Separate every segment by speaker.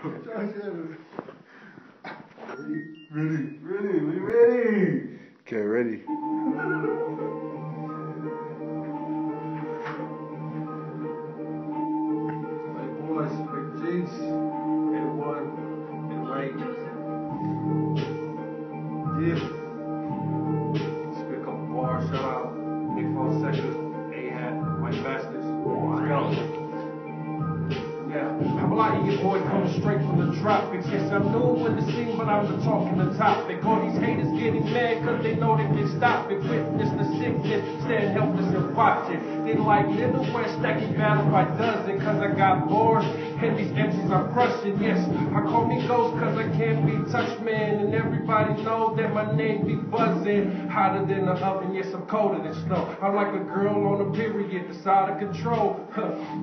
Speaker 1: Ready, we ready.
Speaker 2: Okay, ready.
Speaker 1: Hey boys, Big G's, everyone, and Ray. Yeah. Spit a couple bars, shout out Nick 4 Seconds, A-Hat, White Bastards. Let's go.
Speaker 3: Yeah, I'm like your boy coming straight from the tropics. Yes, I'm new in the scene, but I'm the talking the topic. All these haters getting mad cause they know they can stop it. Witness the sickness, stand helpless and watch it. They like Little West stacking battle by dozen cause I got bars. And these MCs I'm crushing, yes. I call me Ghost cause I can't be touched, man. And everybody know that my name be buzzing. Hotter than the oven, yes, I'm colder than snow. I'm like a girl on a period that's out of control.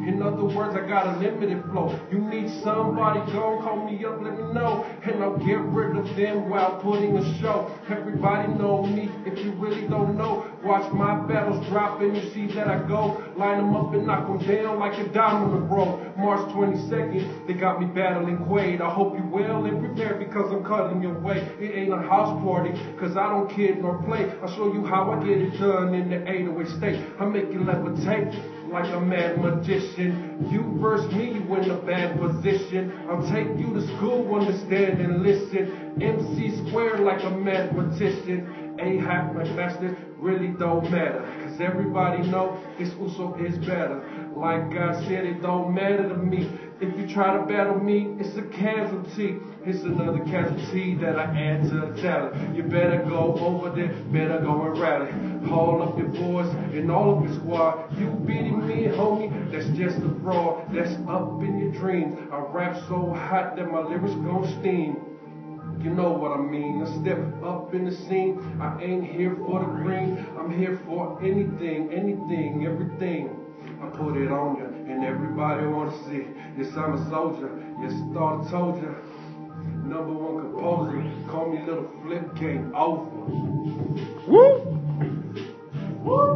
Speaker 3: In other words, I got a limited flow. You need somebody, go call me up, let me know. And I'll get rid of them while putting a show. Everybody know me, if you really don't know. Watch my battles drop and you see that I go. Line them up and knock them down like a domino roll. March 22nd, they got me battling Quaid. I hope you well and prepared because I'm cutting your way. It ain't a house party, cause I don't kid nor play. I'll show you how I get it done in the 808 state. I make you levitate like a mad magician. You verse me, you in a bad position. I'll take you to school, understand and listen. MC squared like a mathematician. A-Hat, my masters, really don't matter. Cause everybody know this Uso is better. Like I said, it don't matter to me. If you try to battle me, it's a casualty. It's another casualty that I add to the tally. You better go over there, better go and rally. Haul up your boys and all of your squad. You beating me, homie, that's just a fraud. That's up in your dreams. I rap so hot that my lyrics gon' steam. You know what I mean. I step up in the scene. I ain't here for the green. I'm here for anything, everything. I put it on you, and everybody wanna see. Yes, I'm a soldier. Yes, I thought I told you. #1 composer. Call me Little Flip, game over.
Speaker 2: Woo!
Speaker 1: Woo!